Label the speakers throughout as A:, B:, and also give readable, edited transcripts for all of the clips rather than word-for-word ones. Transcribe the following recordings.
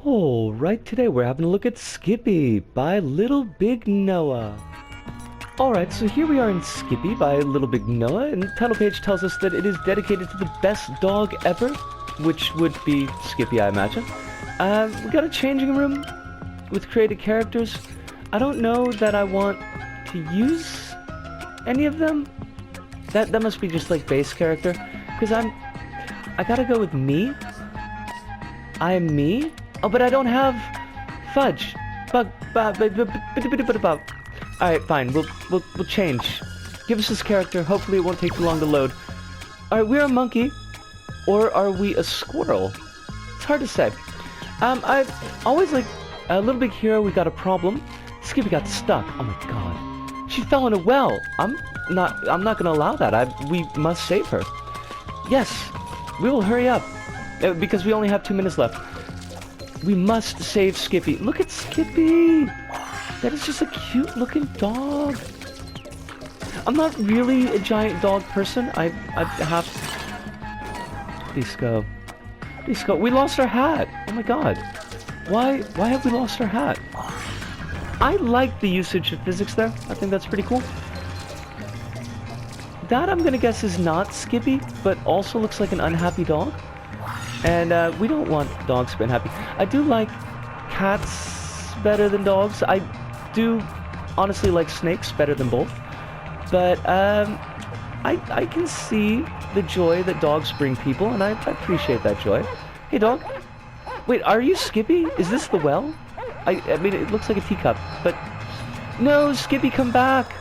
A: Alright, today we're having a look at Skippy by Little Big Noah. Alright, so here we are in Skippy by Little Big Noah, and the title page tells us that it is dedicated to the best dog ever, which would be Skippy, I imagine. We got a changing room with created characters. I don't know that I want to use any of them. That must be just like base character, because I gotta go with me. I am me. Oh, but I don't have fudge. Alright, fine. We'll change. Give us this character. Hopefully it won't take too long to load. Alright, we're a monkey. Or are we a squirrel? It's hard to say. I've always like a Little Big Hero. We got a problem. Skippy got stuck. Oh my god. She fell in a well. I'm not gonna allow that. We must save her. Yes. We will hurry up. Because we only have 2 minutes left. We must save Skippy. Look at Skippy! That is just a cute looking dog. I'm not really a giant dog person. I have... Please go. Please go. We lost our hat! Oh my god. Why have we lost our hat? I like the usage of physics there. I think that's pretty cool. That I'm gonna guess is not Skippy, but also looks like an unhappy dog. And we don't want dogs to be unhappy. I do like cats better than dogs. I do honestly like snakes better than both. But I can see the joy that dogs bring people, and I appreciate that joy. Hey, dog. Wait, are you Skippy? Is this the well? I mean, it looks like a teacup, but... No, Skippy, come back!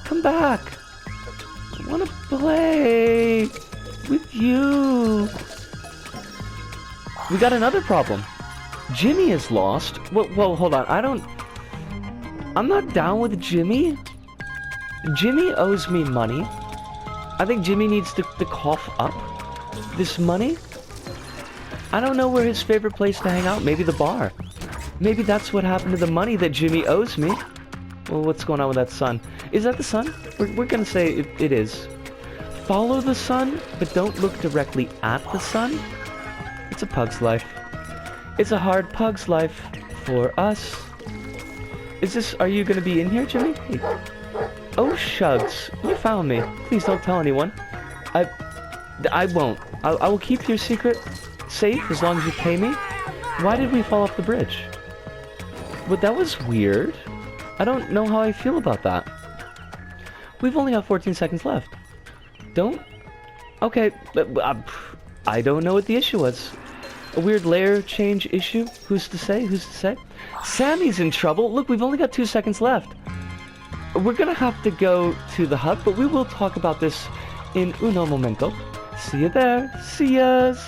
A: Come back! I want to play with you! We got another problem. Jimmy is lost. Well, hold on. I'm not down with Jimmy. Jimmy owes me money. I think Jimmy needs to cough up this money. I don't know where his favorite place to hang out. Maybe the bar. Maybe that's what happened to the money that Jimmy owes me. Well, what's going on with that sun? Is that the sun? We're gonna say it is. Follow the sun, but don't look directly at the sun. It's a pug's life. It's a hard pug's life for us. Are you gonna be in here, Jimmy? Hey. Oh, shugs. You found me. Please don't tell anyone. I won't. I will keep your secret safe as long as you pay me. Why did we fall off the bridge? But that was weird. I don't know how I feel about that. We've only got 14 seconds left. Okay, I don't know what the issue was. A weird layer change issue? Who's to say? Who's to say? Sammy's in trouble. Look, we've only got 2 seconds left. We're gonna have to go to the hub, but we will talk about this in uno momento. See you there. See yas.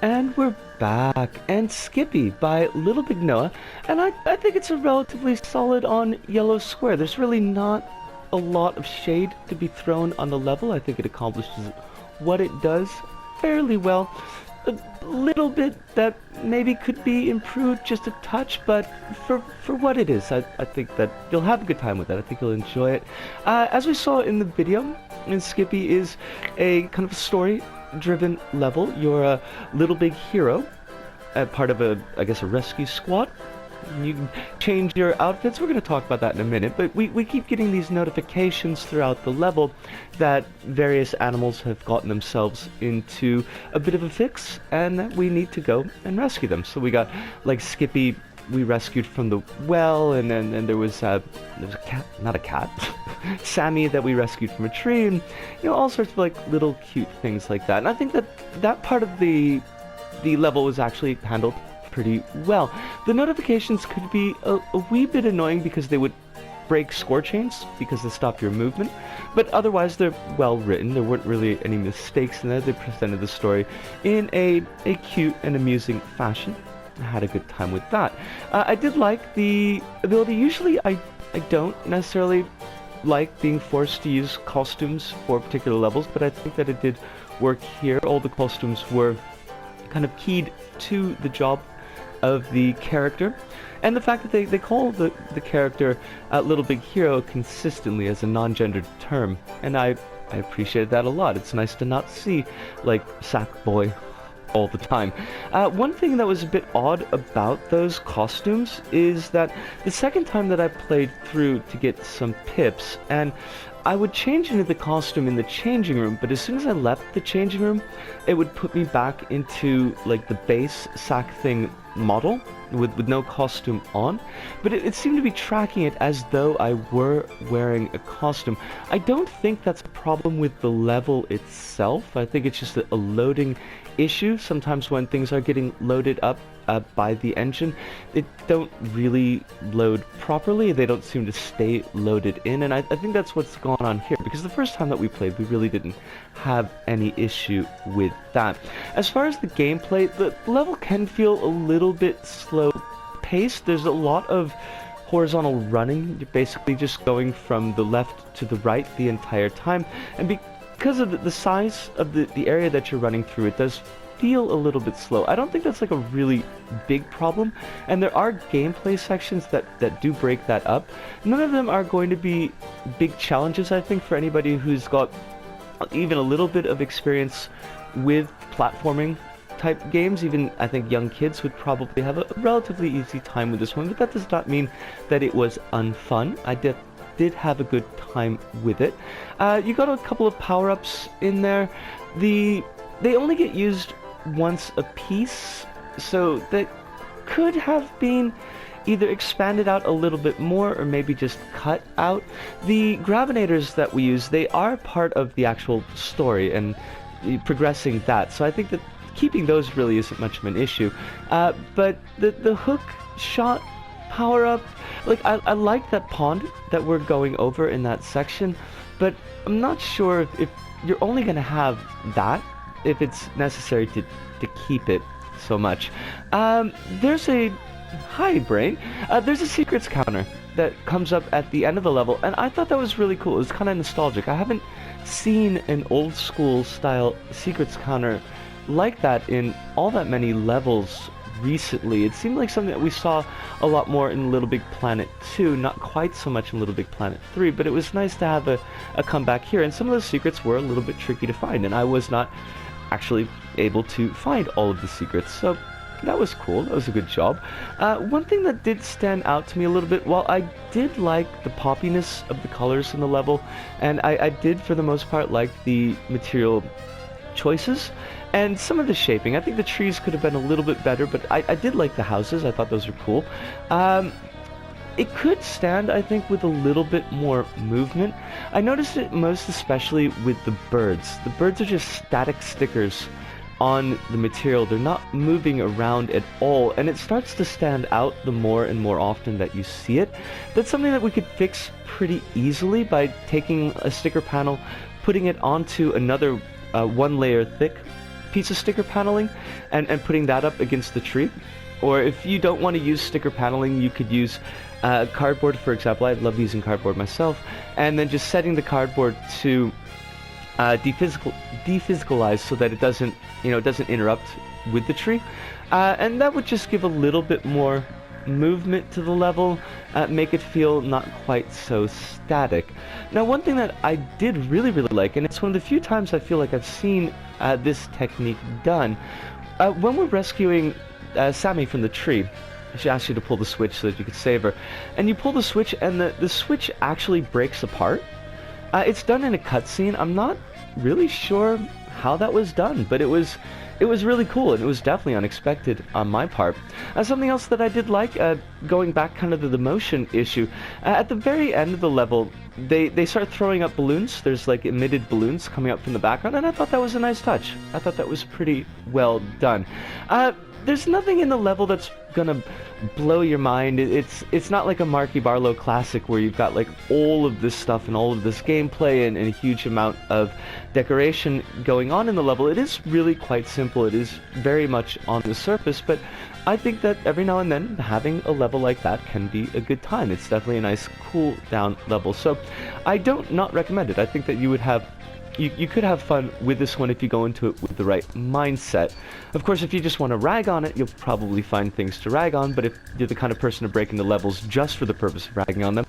A: And we're back. And Skippy by Little Big Noah. And I think it's a relatively solid on yellow square. There's really not a lot of shade to be thrown on the level. I think it accomplishes what it does fairly well. A little bit that maybe could be improved just a touch, but for what it is, I think that you'll have a good time with it. I think you'll enjoy it. As we saw in the video, Skippy is a kind of a story-driven level. You're a Little Big Hero, part of I guess a rescue squad. You can change your outfits. We're going to talk about that in a minute, but we keep getting these notifications throughout the level that various animals have gotten themselves into a bit of a fix, and that we need to go and rescue them. So we got, like, Skippy, we rescued from the well, and then there was a cat, not a cat, Sammy that we rescued from a tree, and, you know, all sorts of, like, little cute things like that. And I think that part of the level was actually handled pretty well. The notifications could be a wee bit annoying because they would break score chains because they stop your movement, but otherwise they're well written. There weren't really any mistakes in there. They presented the story in a cute and amusing fashion. I had a good time with that. I did like the ability. Usually I don't necessarily like being forced to use costumes for particular levels, but I think that it did work here. All the costumes were kind of keyed to the job of the character, and the fact that they call the character Little Big Hero consistently as a non-gendered term, and I appreciated that a lot. It's nice to not see, like, Sack Boy all the time. One thing that was a bit odd about those costumes is that the second time that I played through to get some pips, and I would change into the costume in the changing room, but as soon as I left the changing room, it would put me back into like the base sack thing model with no costume on, but it seemed to be tracking it as though I were wearing a costume. I don't think that's a problem with the level itself. I think it's just a loading issue. Sometimes when things are getting loaded up by the engine, they don't really load properly. They don't seem to stay loaded in, and I think that's what's going on here, because the first time that we played, we really didn't have any issue with that. As far as the gameplay, the level can feel a little bit slow paced. There's a lot of horizontal running. You're basically just going from the left to the right the entire time, and because of the size of the area that you're running through, it does feel a little bit slow. I don't think that's like a really big problem, and there are gameplay sections that do break that up. None of them are going to be big challenges, I think, for anybody who's got even a little bit of experience with platforming type games. Even I think young kids would probably have a relatively easy time with this one, but that does not mean that it was unfun. I did have a good time with it. You got a couple of power-ups in there. They only get used once a piece, so that could have been either expanded out a little bit more or maybe just cut out. The gravinators that we use, they are part of the actual story and progressing that, so I think that keeping those really isn't much of an issue. But the hook shot power-up, like I like that pond that we're going over in that section, but I'm not sure if you're only going to have that, if it's necessary to keep it so much. There's a there's a secrets counter that comes up at the end of the level, and I thought that was really cool. It was kind of nostalgic. I haven't seen an old school style secrets counter like that in all that many levels recently. It seemed like something that we saw a lot more in Little Big Planet 2, not quite so much in Little Big Planet 3, but it was nice to have a comeback here, and some of those secrets were a little bit tricky to find, and I was not actually able to find all of the secrets, so that was cool. That was a good job. One thing that did stand out to me a little bit, while I did like the poppiness of the colors in the level, and I did for the most part like the material choices and some of the shaping. I think the trees could have been a little bit better, but I did like the houses. I thought those were cool. It could stand, I think, with a little bit more movement. I noticed it most especially with the birds. The birds are just static stickers on the material. They're not moving around at all, and it starts to stand out the more and more often that you see it. That's something that we could fix pretty easily by taking a sticker panel, putting it onto another one layer thick piece of sticker paneling, and putting that up against the tree. Or if you don't want to use sticker paneling, you could use cardboard, for example. I love using cardboard myself, and then just setting the cardboard to dephysicalize so that it doesn't interrupt with the tree, and that would just give a little bit more movement to the level, make it feel not quite so static. Now, one thing that I did really like, and it's one of the few times I feel like I've seen this technique done, when we're rescuing Sammy from the tree, she asks you to pull the switch so that you could save her, and you pull the switch and the switch actually breaks apart. It's done in a cutscene. I'm not really sure how that was done, but it was really cool, and it was definitely unexpected on my part. Something else that I did like, going back kind of to the motion issue, at the very end of the level, they start throwing up balloons. There's like emitted balloons coming up from the background, and I thought that was a nice touch. I thought that was pretty well done. There's nothing in the level that's gonna blow your mind. It's not like a Marky Barlow classic where you've got like all of this stuff and all of this gameplay and a huge amount of decoration going on in the level. It is really quite simple. It is very much on the surface, but I think that every now and then having a level like that can be a good time. It's definitely a nice cool down level, so I don't not recommend it. I think that you could have fun with this one if you go into it with the right mindset. Of course, if you just want to rag on it, you'll probably find things to rag on, but if you're the kind of person to break into levels just for the purpose of ragging on them,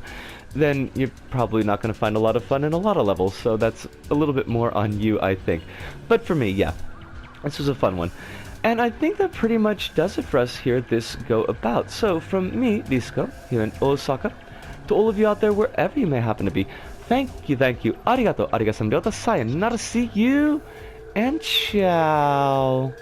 A: then you're probably not going to find a lot of fun in a lot of levels, so that's a little bit more on you, I think. But for me, yeah, this was a fun one. And I think that pretty much does it for us here at this Go About. So from me, Disco, here in Osaka, to all of you out there wherever you may happen to be, thank you, arigato, sayonara, see you, and ciao.